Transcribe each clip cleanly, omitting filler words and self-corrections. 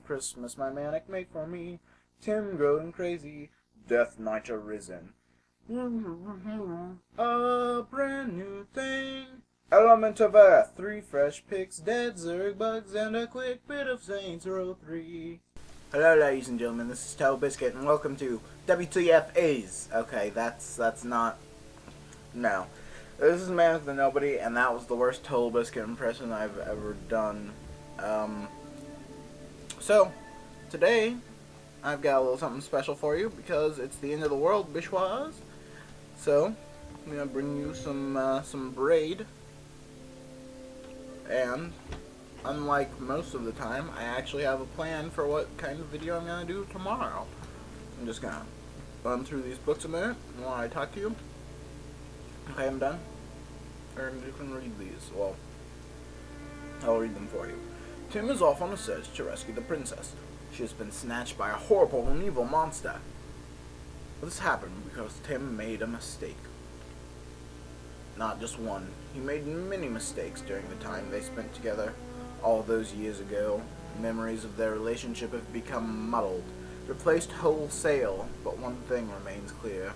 Christmas my Manic made for me. Tim growing crazy, Death Knight arisen. A brand new thing. Element of Earth, 3 fresh picks, dead Zerg bugs, and a quick bit of Saints Row 3. Hello ladies and gentlemen, this is Toe Biscuit, and welcome to WTF is. Okay, that's not... No. This is ManicTheNobody, and that was the worst Toe Biscuit impression I've ever done. So, today, I've got a little something special for you, because it's the end of the world, Bishwaz. So, I'm gonna bring you some Braid. And, unlike most of the time, I actually have a plan for what kind of video I'm gonna do tomorrow. I'm just gonna run through these books a minute while I talk to you. Okay, I'm done. And you can read these. Well, I'll read them for you. Tim is off on a search to rescue the princess. She has been snatched by a horrible and evil monster. This happened because Tim made a mistake. Not just one. He made many mistakes during the time they spent together. All those years ago, memories of their relationship have become muddled, replaced wholesale, but one thing remains clear.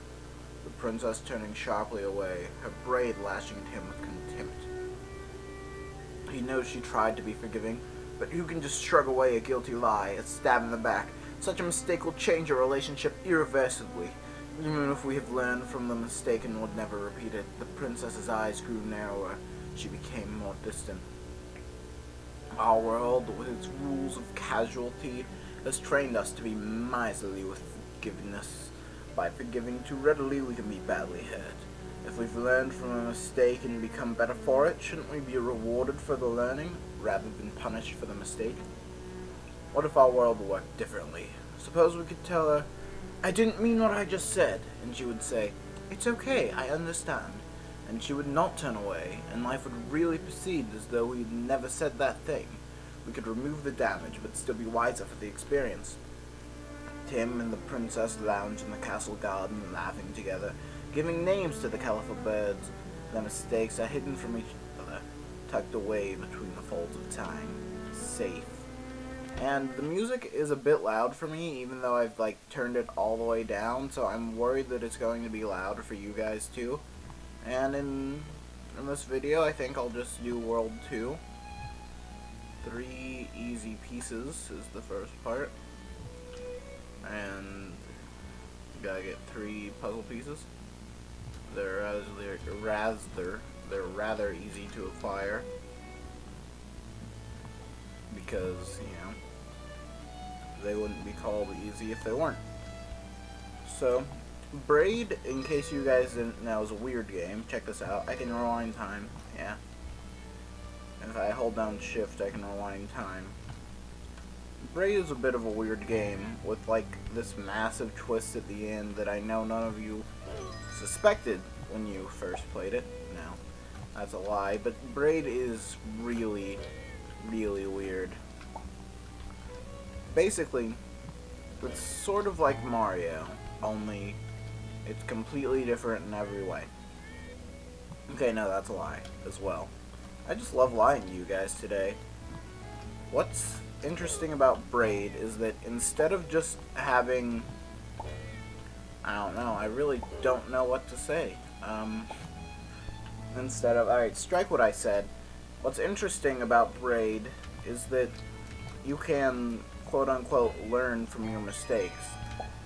The princess turning sharply away, her braid lashing at him with contempt. He knows she tried to be forgiving, but who can just shrug away a guilty lie, a stab in the back? Such a mistake will change a relationship irreversibly. Even if we have learned from the mistake and would never repeat it, the princess's eyes grew narrower. She became more distant. Our world, with its rules of casualty, has trained us to be miserly with forgiveness. By forgiving too readily, we can be badly hurt. If we've learned from a mistake and become better for it, shouldn't we be rewarded for the learning, rather than punished for the mistake? What if our world worked differently? Suppose we could tell her, "I didn't mean what I just said," and she would say, "It's okay, I understand." And she would not turn away, and life would really proceed as though we'd never said that thing. We could remove the damage, but still be wiser for the experience. Tim and the princess lounge in the castle garden, laughing together, giving names to the colorful birds. Their mistakes are hidden from each other, tucked away between the folds of time, safe. And the music is a bit loud for me, even though I've turned it all the way down, so I'm worried that it's going to be loud for you guys too. And in this video, I think I'll just do World 2. 3 easy pieces is the first part. And you gotta get 3 puzzle pieces. They're rather easy to acquire. Because, they wouldn't be called easy if they weren't. So, Braid, in case you guys didn't know, is a weird game. Check this out. I can rewind time. Yeah. And if I hold down shift, I can rewind time. Braid is a bit of a weird game with this massive twist at the end that I know none of you suspected when you first played it. No, that's a lie. But Braid is really, really weird. Basically, it's sort of like Mario, only it's completely different in every way. Okay, no, that's a lie as well. I just love lying to you guys today. What's interesting about Braid is that instead of just having... I don't know, I really don't know what to say. Instead of... Alright, strike what I said. What's interesting about Braid is that you can, quote-unquote, learn from your mistakes.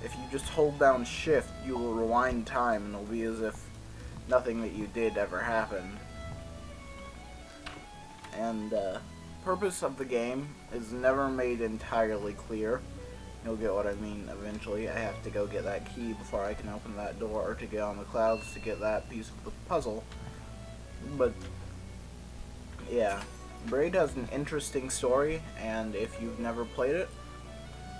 If you just hold down shift, you will rewind time and it'll be as if nothing that you did ever happened. And purpose of the game is never made entirely clear. You'll get what I mean eventually. I have to go get that key before I can open that door, or to get on the clouds to get that piece of the puzzle. But yeah, Braid has an interesting story, and if you've never played it,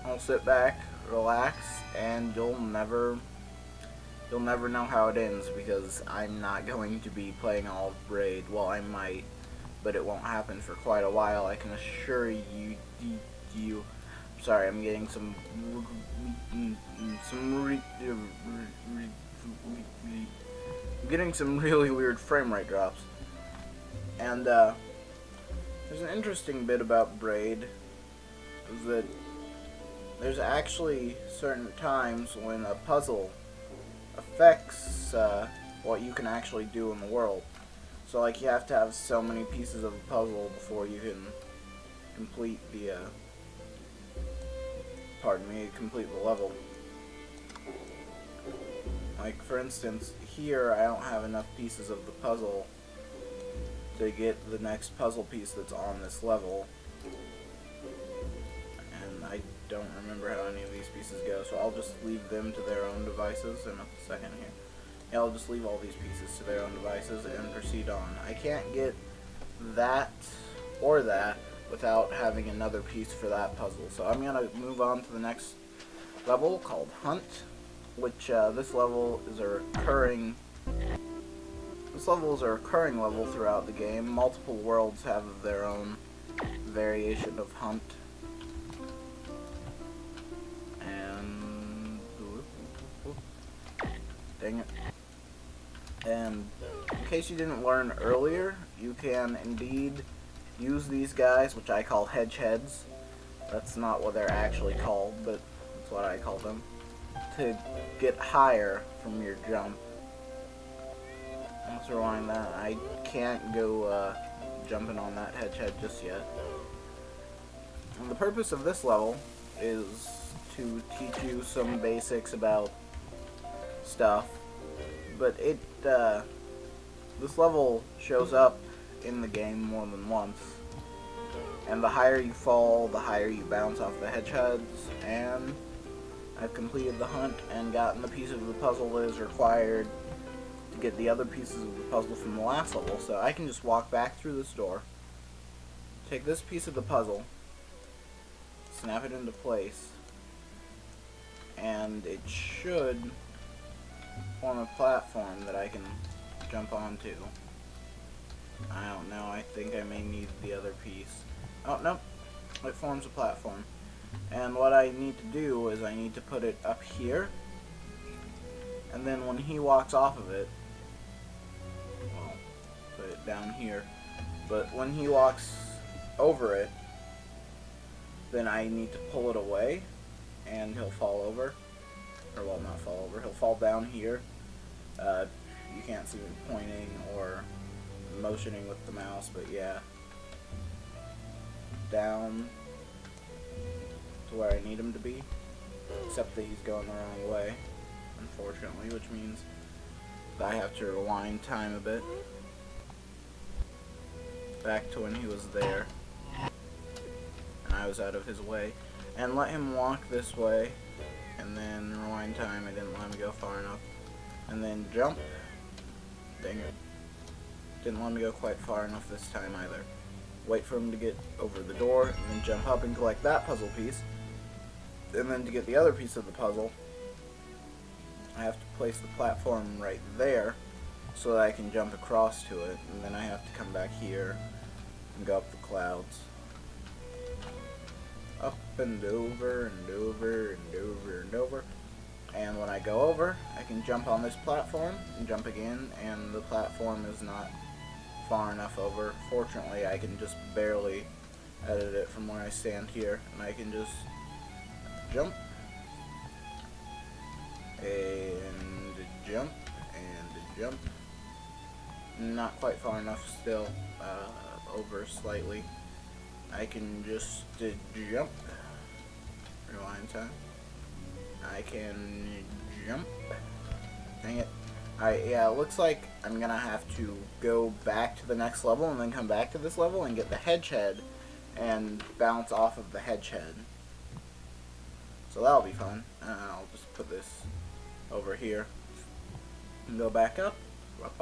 I'll sit back, relax, and you'll never know how it ends, because I'm not going to be playing all of Braid. Well, I might, but it won't happen for quite a while, I can assure you. Sorry, I'm getting some really weird frame rate drops. And there's an interesting bit about Braid, is that there's actually certain times when a puzzle affects what you can actually do in the world. So like you have to have so many pieces of a puzzle before you can complete the complete the level. Like for instance, here I don't have enough pieces of the puzzle to get the next puzzle piece that's on this level. And I don't remember how any of these pieces go, so I'll just leave them to their own devices in a second here. Yeah, I'll just leave all these pieces to their own devices and proceed on. I can't get that or that without having another piece for that puzzle. So I'm going to move on to the next level called Hunt, which this level is a recurring level throughout the game. Multiple worlds have their own variation of Hunt. And dang it. And in case you didn't learn earlier, you can indeed use these guys, which I call hedge heads. That's not what they're actually called, but that's what I call them, to get higher from your jump. Let's rewind that. I can't go jumping on that hedge head just yet. And the purpose of this level is to teach you some basics about stuff, but this level shows up in the game more than once, and the higher you fall, the higher you bounce off the hedge heads. And I've completed the hunt and gotten the piece of the puzzle that is required to get the other pieces of the puzzle from the last level, so I can just walk back through this door, take this piece of the puzzle, snap it into place, and it should form a platform that I can jump onto. I don't know, I think I may need the other piece. Oh, no, it forms a platform. And what I need to do is I need to put it up here, and then when he walks off of it, well, put it down here, but when he walks over it, then I need to pull it away, and he'll fall over. Or, well, not fall over, he'll fall down here. You can't see me pointing or motioning with the mouse, but yeah. Down to where I need him to be, except that he's going the wrong way, unfortunately, which means that I have to rewind time a bit back to when he was there and I was out of his way, and let him walk this way, and then rewind time. I didn't let him go far enough, and then jump. Dang it, didn't let me go quite far enough this time either. Wait for him to get over the door, and then jump up and collect that puzzle piece. And then to get the other piece of the puzzle, I have to place the platform right there so that I can jump across to it, and then I have to come back here and go up the clouds. Up and over and over and over and over. And when I go over, I can jump on this platform and jump again, and the platform is not far enough over. Fortunately, I can just barely edit it from where I stand here, and I can just jump and jump and jump. Not quite far enough still, over slightly. I can just jump. Rewind time. I can jump. Dang it. Yeah, it looks like I'm gonna have to go back to the next level and then come back to this level and get the hedge head and bounce off of the hedge head. So that'll be fun. I'll just put this over here and go back up. Up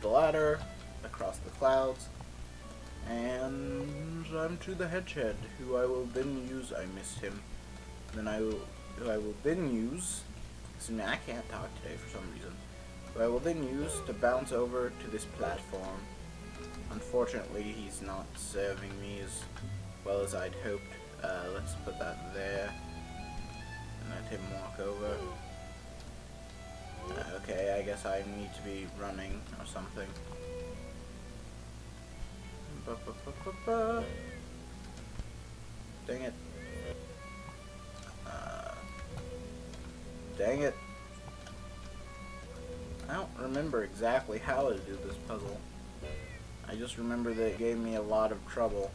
the ladder, across the clouds, and I'm to the hedge head, who I will then use. I missed him. Then who I will then use. So now I can't talk today for some reason. Who I will then use to bounce over to this platform. Unfortunately, he's not serving me as well as I'd hoped. Let's put that there and let him walk over. Okay, I guess I need to be running or something. Dang it. Dang it. I don't remember exactly how to do this puzzle. I just remember that it gave me a lot of trouble.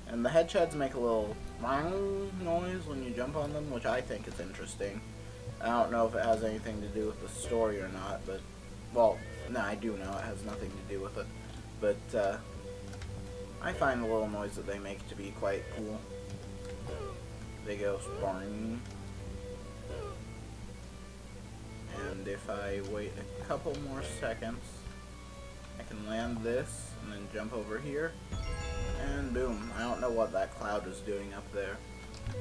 And the hedgehogs make a little noise when you jump on them, which I think is interesting. I don't know if it has anything to do with the story or not, but, well, no, I do know it has nothing to do with it. But, I find the little noise that they make to be quite cool. They go boing. And if I wait a couple more seconds, I can land this and then jump over here. And boom. I don't know what that cloud is doing up there.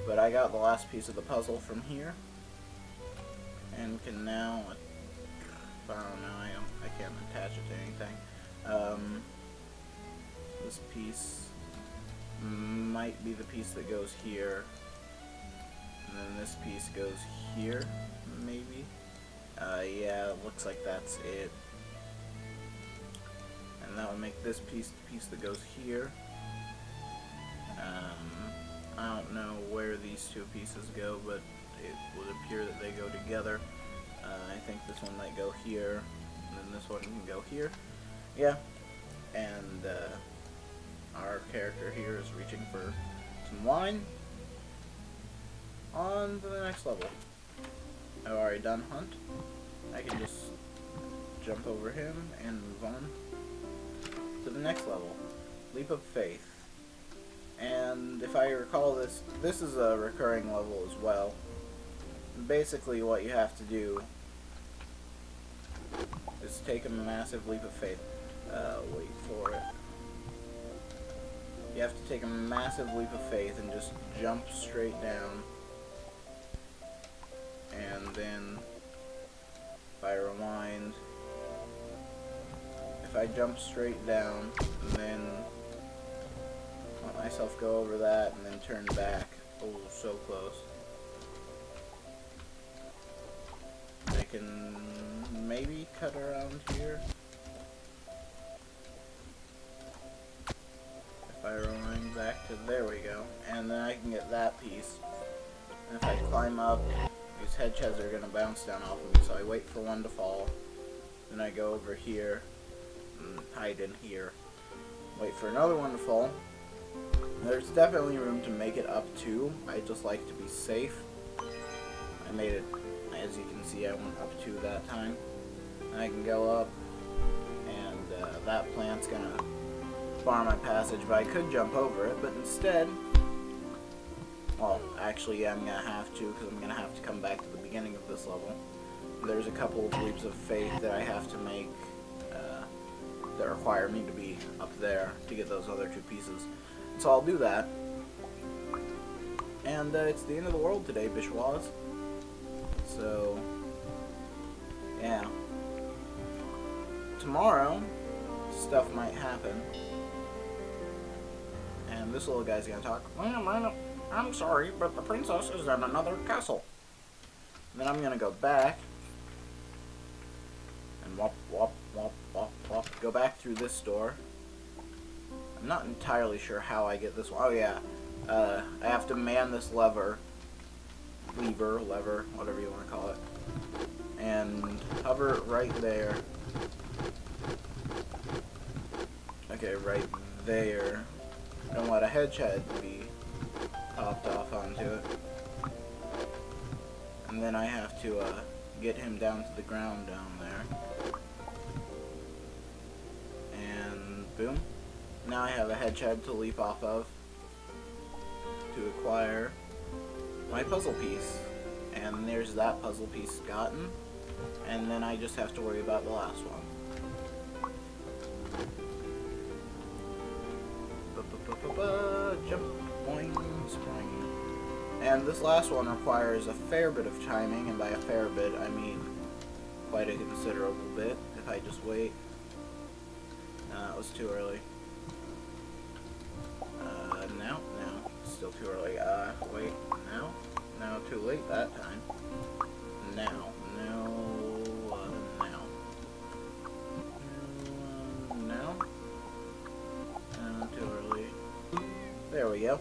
But I got the last piece of the puzzle from here. And can now, I don't know, I can't attach it to anything. This piece might be the piece that goes here. And then this piece goes here, maybe. Yeah, it looks like that's it. And that would make this piece the piece that goes here. I don't know where these two pieces go, but it would appear that they go together. I think this one might go here, and then this one can go here. Yeah, and our character here is reaching for some wine. On to the next level. I've already done Hunt. I can just jump over him and move on to the next level. Leap of Faith. And if I recall this is a recurring level as well. Basically what you have to do is take a massive leap of faith. Wait for it. You have to take a massive leap of faith and just jump straight down. And then, if I rewind, if I jump straight down, and then let myself go over that, and then turn back, oh, so close. I can maybe cut around here. If I rewind back to, there we go, and then I can get that piece. And if I climb up, these hedgehogs are going to bounce down off of me, so I wait for one to fall. Then I go over here, and hide in here. Wait for another one to fall. There's definitely room to make it up too. I just like to be safe. I made it, as you can see, I went up 2 that time. And I can go up, and that plant's going to bar my passage, but I could jump over it, but instead, well, actually, yeah, I'm going to have to, because I'm going to have to come back to the beginning of this level. There's a couple of leaps of faith that I have to make that require me to be up there to get those other 2 pieces. So I'll do that. And it's the end of the world today, Bishwas. So, yeah. Tomorrow, stuff might happen. And this little guy's going to talk. I'm sorry, but the princess is in another castle. And then I'm gonna go back and wop, wop, wop, wop, wop. Go back through this door. I'm not entirely sure how I get this one. Oh yeah, I have to man this lever, whatever you want to call it, and hover it right there. Okay, right there. Don't let a hedgehog be popped off onto it. And then I have to get him down to the ground down there. And boom. Now I have a hedgehog to leap off of to acquire my puzzle piece. And there's that puzzle piece gotten. And then I just have to worry about the last one. Jump, boing, spring. And this last one requires a fair bit of timing, and by a fair bit I mean quite a considerable bit. If I just wait. It was too early. No, still too early. Wait, no, too late that time. Now, too early. There we go.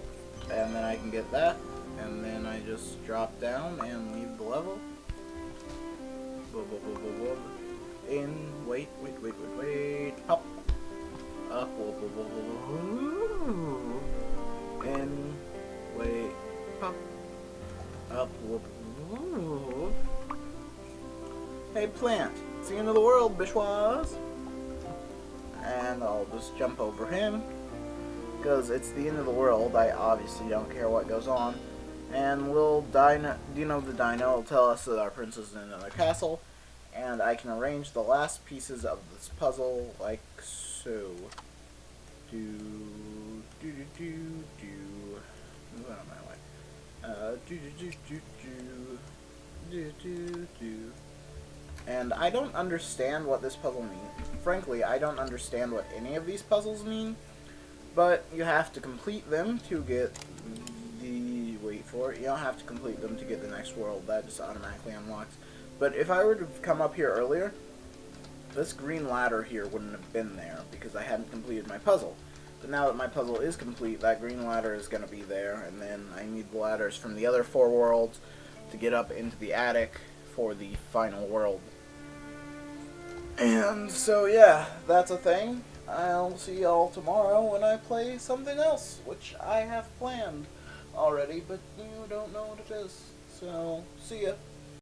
And then I can get that. And then I just drop down and leave the level. In, wait, hop, up, in, wait, pop, up, hey plant, it's the end of the world, Bishwas. And I'll just jump over him, because it's the end of the world. I obviously don't care what goes on. And little Dino the Dino will tell us that our princess is in another castle, and I can arrange the last pieces of this puzzle like so. Move out of my way. And I don't understand what this puzzle means. Frankly, I don't understand what any of these puzzles mean, but you have to complete them to get the, wait for it, you don't have to complete them to get the next world. That just automatically unlocks. But if I were to come up here earlier, this green ladder here wouldn't have been there because I hadn't completed my puzzle. But now that my puzzle is complete, that green ladder is going to be there, and then I need the ladders from the other 4 worlds to get up into the attic for the final world. And so yeah, that's a thing. I'll see y'all tomorrow when I play something else, which I have planned already, but you don't know what it is. So, see ya.